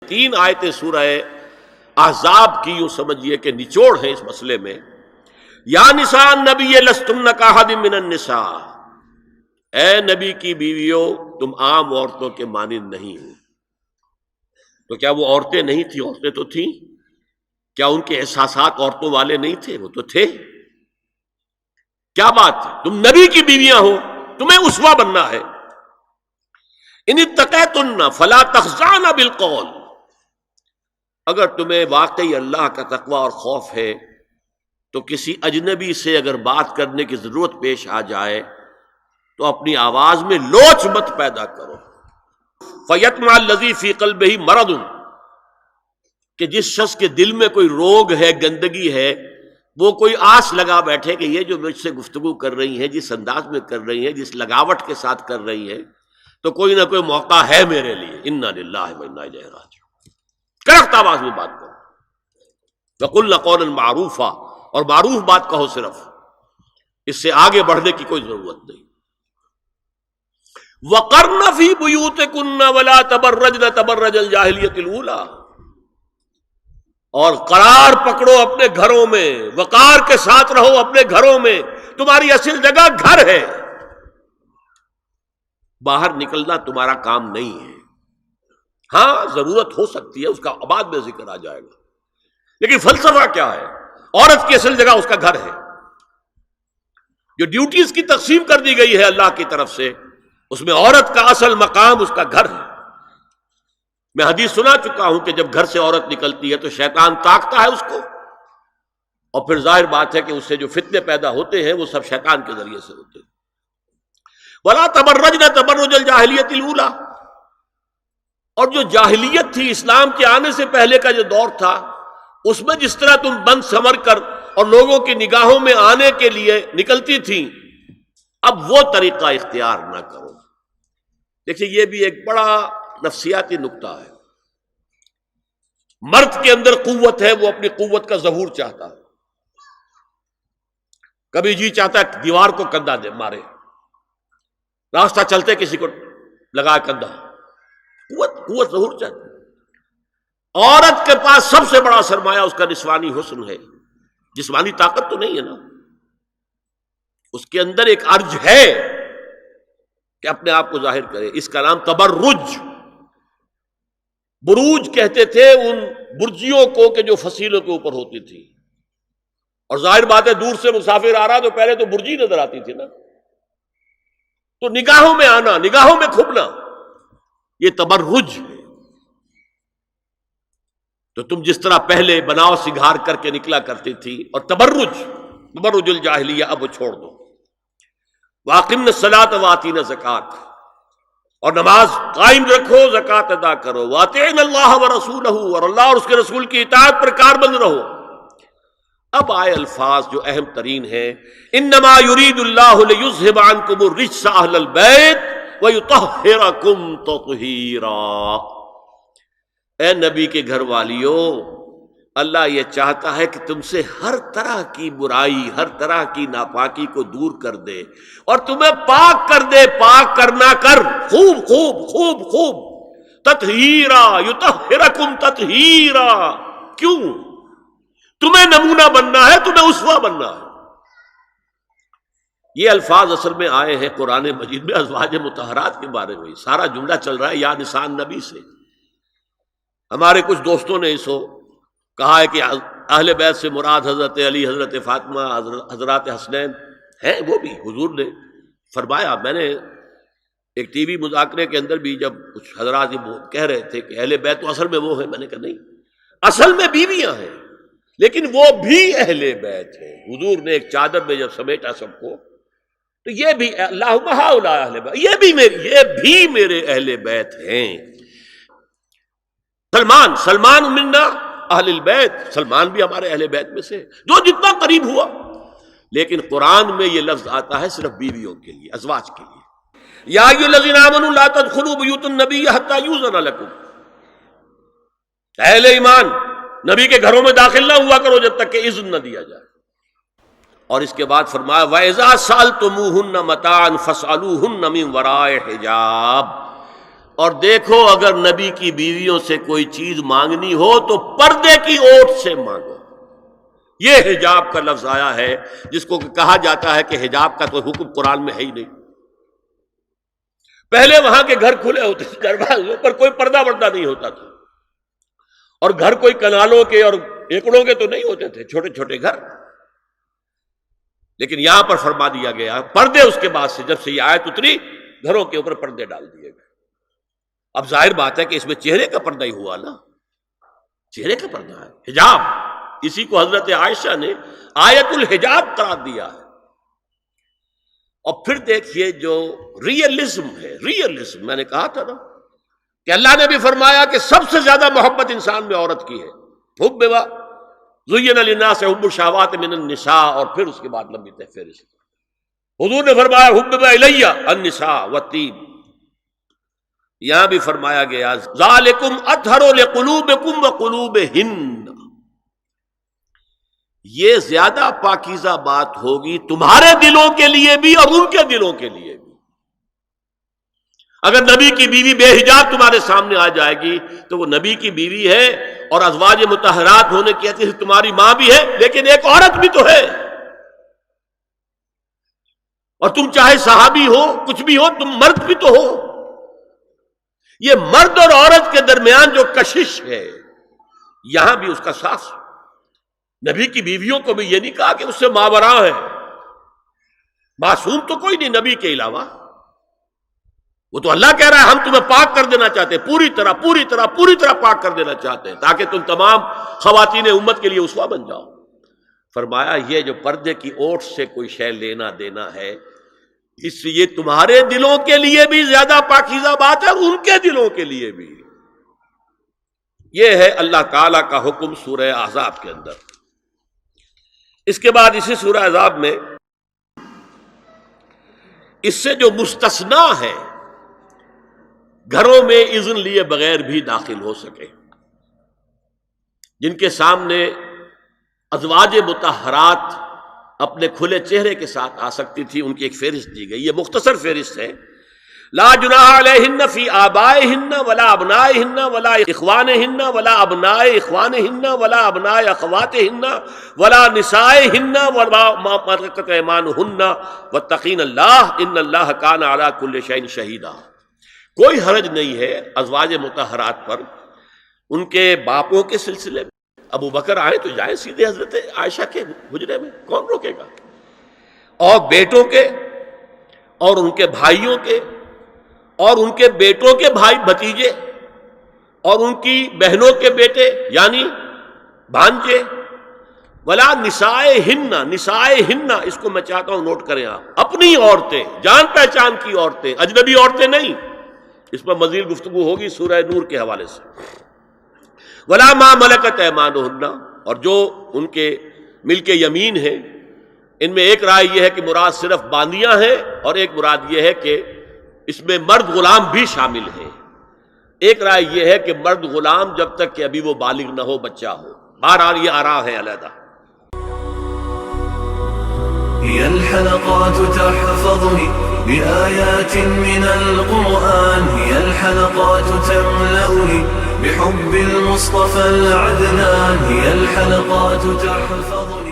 تین آیتیں سورہ احزاب کی یوں سمجھیے کہ نچوڑ ہے اس مسئلے میں. یا نساء النبی لستن کاحد من النساء، اے نبی کی بیویوں تم عام عورتوں کے مانند نہیں ہو. تو کیا وہ عورتیں نہیں تھیں؟ عورتیں تو تھیں. کیا ان کے احساسات عورتوں والے نہیں تھے؟ وہ تو تھے. کیا بات ہے، تم نبی کی بیویاں ہو، تمہیں اسوہ بننا ہے. ان اتقیتن فلا تخضعن بالقول، اگر تمہیں واقعی اللہ کا تقوی اور خوف ہے تو کسی اجنبی سے اگر بات کرنے کی ضرورت پیش آ جائے تو اپنی آواز میں لوچ مت پیدا کرو. فَيَطْمَعَ الَّذِي فِي قَلْبِهِ مَرَضٌ، کہ جس شخص کے دل میں کوئی روگ ہے، گندگی ہے، وہ کوئی آس لگا بیٹھے کہ یہ جو مجھ سے گفتگو کر رہی ہیں، جس انداز میں کر رہی ہیں، جس لگاوٹ کے ساتھ کر رہی ہیں، تو کوئی نہ کوئی موقع ہے میرے لیے. اِنَّا لِلَّهِ وَإِنَّا إِلَيْهِ رَاجِعُونَ. کرخت آواز میں بات کرو. وَقُلْنَ قَوْلًا مَعْرُوفًا، اور معروف بات کہو. صرف اس سے آگے بڑھنے کی کوئی ضرورت نہیں. وَقَرْنَ فِي بُيُوتِكُنَّ وَلَا تَبَرَّجْنَ تَبَرَّجَ الْجَاهِلِيَّةِ الْأُولَىٰ، اور قرار پکڑو اپنے گھروں میں، وقار کے ساتھ رہو اپنے گھروں میں. تمہاری اصل جگہ گھر ہے، باہر نکلنا تمہارا کام نہیں ہے. ہاں ضرورت ہو سکتی ہے، اس کا بعد میں ذکر آ جائے گا، لیکن فلسفہ کیا ہے؟ عورت کی اصل جگہ اس کا گھر ہے. جو ڈیوٹیز کی تقسیم کر دی گئی ہے اللہ کی طرف سے، اس میں عورت کا اصل مقام اس کا گھر ہے. میں حدیث سنا چکا ہوں کہ جب گھر سے عورت نکلتی ہے تو شیطان تاکتا ہے اس کو، اور پھر ظاہر بات ہے کہ اس سے جو فتنے پیدا ہوتے ہیں وہ سب شیطان کے ذریعے سے ہوتے ہیں. وَلَا تَبَرَّجْنَ تَبَرُّجَ الْجَاهِلِيَّةِ الْأُولَىٰ، اور جو جاہلیت تھی، اسلام کے آنے سے پہلے کا جو دور تھا، اس میں جس طرح تم بند سمر کر اور لوگوں کی نگاہوں میں آنے کے لیے نکلتی تھیں، اب وہ طریقہ اختیار نہ کرو. دیکھیے یہ بھی ایک بڑا نفسیاتی نکتہ ہے. مرد کے اندر قوت ہے، وہ اپنی قوت کا ظہور چاہتا ہے. کبھی جی چاہتا ہے دیوار کو کندھا دے مارے، راستہ چلتے کسی کو لگا کندھا. قوت ظہور چاہتی ہے. عورت کے پاس سب سے بڑا سرمایہ اس کا نسوانی حسن ہے. جسمانی طاقت تو نہیں ہے نا، اس کے اندر ایک ارج ہے کہ اپنے آپ کو ظاہر کرے. اس کا نام تبرج. بروج کہتے تھے ان برجیوں کو کہ جو فصیلوں کے اوپر ہوتی تھی. اور ظاہر بات ہے دور سے مسافر آ رہا تو پہلے تو برجی نظر آتی تھی نا، تو نگاہوں میں آنا، نگاہوں میں کھپنا، یہ تبرج ہے. تو تم جس طرح پہلے بناؤ سنگھار کر کے نکلا کرتی تھی، اور تبرج الجاہلیہ اب وہ چھوڑ دو. وَأَقِمْنَ الصَّلَاةَ وَآتِينَ الزَّكَاةَ، اور نماز قائم رکھو، زکوٰۃ ادا کرو. وَأَطِعْنَ اللَّهَ وَرَسُولَهُ، اور اللہ اور اس کے رسول کی اطاعت پر کاربند رہو. اب آئے الفاظ جو اہم ترین ہیں. انما یرید اللہ لیذھب عنکم الرجس اہل البیت ویطہرکم تطہیرا. اے نبی کے گھر والیو، اللہ یہ چاہتا ہے کہ تم سے ہر طرح کی برائی، ہر طرح کی ناپاکی کو دور کر دے اور تمہیں پاک کر دے. پاک کرنا کر، خوب خوب خوب خوب. تطہیرا، یطہرکم تطہیرا. کیوں؟ تمہیں نمونہ بننا ہے، تمہیں اسوہ بننا ہے. یہ الفاظ اصل میں آئے ہیں قرآن مجید میں ازواج مطہرات کے بارے میں. سارا جملہ چل رہا ہے یا نساء النبی سے. ہمارے کچھ دوستوں نے اسو کہا ہے کہ اہل بیت سے مراد حضرت علی، حضرت فاطمہ، حضرات حسنین ہیں. وہ بھی حضور نے فرمایا. میں نے ایک ٹی وی مذاکرے کے اندر بھی جب کچھ حضرات یہ کہہ رہے تھے کہ اہل بیت تو اصل میں وہ ہیں، میں نے کہا نہیں، اصل میں بیویاں ہیں لیکن وہ بھی اہل بیت ہیں. حضور نے ایک چادر میں جب سمیٹا سب کو، تو یہ بھی اللہم ہؤلاء اہل بیت، یہ بھی میرے اہل بیت ہیں. سلمان منا اہل البیت، سلمان بھی ہمارے اہل بیت میں سے، جو جتنا قریب ہوا. لیکن قرآن میں یہ لفظ آتا ہے صرف بیویوں کے لیے، ازواج کے لیے. یا ایھا الذین آمنوا لا تدخلوا بیوت النبی حتی یؤذن لکم. اہل ایمان، نبی کے گھروں میں داخل نہ ہوا کرو جب تک کہ اذن نہ دیا جائے. اور اس کے بعد فرمایا وَإِذَا سَأَلْتُمُوهُنَّ مَتَاعًا فَاسْأَلُوهُنَّ مِنْ وَرَاءِ حِجَابٍ. اور دیکھو اگر نبی کی بیویوں سے کوئی چیز مانگنی ہو تو پردے کی اوٹ سے مانگو. یہ حجاب کا لفظ آیا ہے جس کو کہا جاتا ہے کہ حجاب کا تو حکم قرآن میں ہے ہی نہیں. پہلے وہاں کے گھر کھلے ہوتے تھے، دروازوں پر کوئی پردہ وردہ نہیں ہوتا تھا، اور گھر کوئی کنالوں کے اور ایکڑوں کے تو نہیں ہوتے تھے، چھوٹے چھوٹے گھر. لیکن یہاں پر فرما دیا گیا پردے اس کے بعد سے، جب سے یہ آیت اتری گھروں کے اوپر پردے ڈال دیے گئے. اب ظاہر بات ہے کہ اس میں چہرے کا پردہ ہی ہوا نا، چہرے کا پردہ ہے حجاب. اسی کو حضرت عائشہ نے آیت الحجاب قرار دیا ہے. اور پھر دیکھیے جو ریئلزم ہے، ریئلزم میں نے کہا تھا نا کہ اللہ نے بھی فرمایا کہ سب سے زیادہ محبت انسان میں عورت کی ہے. حب زین للناس حب الشہوات من النساء، اور پھر اس کے بعد لمبی فہرست. حضور نے فرمایا حبب الیہ النساء والطیب. یہاں بھی فرمایا گیا ذالکم اطہر لقلوبکم وقلوبہن، یہ زیادہ پاکیزہ بات ہوگی تمہارے دلوں کے لیے بھی اور ان کے دلوں کے لیے بھی. اگر نبی کی بیوی بے حجاب تمہارے سامنے آ جائے گی تو وہ نبی کی بیوی ہے اور ازواج مطہرات ہونے کی حیثیت سے تمہاری ماں بھی ہے، لیکن ایک عورت بھی تو ہے. اور تم چاہے صحابی ہو کچھ بھی ہو، تم مرد بھی تو ہو. یہ مرد اور عورت کے درمیان جو کشش ہے یہاں بھی اس کا صاف. نبی کی بیویوں کو بھی یہ نہیں کہا کہ اس سے ماوراء ہے، معصوم تو کوئی نہیں نبی کے علاوہ. وہ تو اللہ کہہ رہا ہے ہم تمہیں پاک کر دینا چاہتے ہیں، پوری طرح پاک کر دینا چاہتے ہیں تاکہ تم تمام خواتین امت کے لیے اسوہ بن جاؤ. فرمایا یہ جو پردے کی اوٹ سے کوئی شے لینا دینا ہے، اس لیے تمہارے دلوں کے لیے بھی زیادہ پاکیزہ بات ہے اور ان کے دلوں کے لیے بھی. یہ ہے اللہ تعالی کا حکم سورہ احزاب کے اندر. اس کے بعد اسی سورہ احزاب میں اس سے جو مستثنا ہے گھروں میں اذن لیے بغیر بھی داخل ہو سکے، جن کے سامنے ازواج مطہرات اپنے کھلے چہرے کے ساتھ آ سکتی تھی، ان کی ایک فہرست دی گئی. یہ مختصر فہرست ہے. لا جناح علیہن فی آبائہن ولا ابنائہن ولا اخوانہن ولا ابناء اخوانہن ولا ابناء اخواتہن ولا نسائہن ولا ما ملکت ایمانہن واتقین اللہ ان اللہ کان علی کل شیء شہیدا. کوئی حرج نہیں ہے ازواج مطہرات پر ان کے باپوں کے سلسلے میں. ابو بکر آئے تو جائیں سیدھے حضرت عائشہ کے حجرے میں، کون روکے گا؟ اور بیٹوں کے اور ان کے بھائیوں کے اور ان کے بیٹوں کے بھائی بھتیجے اور ان کی بہنوں کے بیٹے یعنی بھانجے. ولا نسائہن، نسائہن اس کو میں چاہتا ہوں نوٹ کریں آپ، اپنی عورتیں، جان پہچان کی عورتیں، اجنبی عورتیں نہیں. اس پر مزید گفتگو ہوگی سورہ نور کے حوالے سے. ولا ما ملکت ایمانہن، اور جو ان کے ملک یمین ہیں. ان میں ایک رائے یہ ہے کہ مراد صرف باندیاں ہیں اور ایک مراد یہ ہے کہ اس میں مرد غلام بھی شامل ہیں. ایک رائے یہ ہے کہ مرد غلام جب تک کہ ابھی وہ بالغ نہ ہو، بچہ ہو. بہرحال یہ آراء ہے علیحدہ. هي الحلقات تحفظني بآيات من القرآن، هي الحلقات تملأني بحب المصطفى العدنان، هي الحلقات تحفظني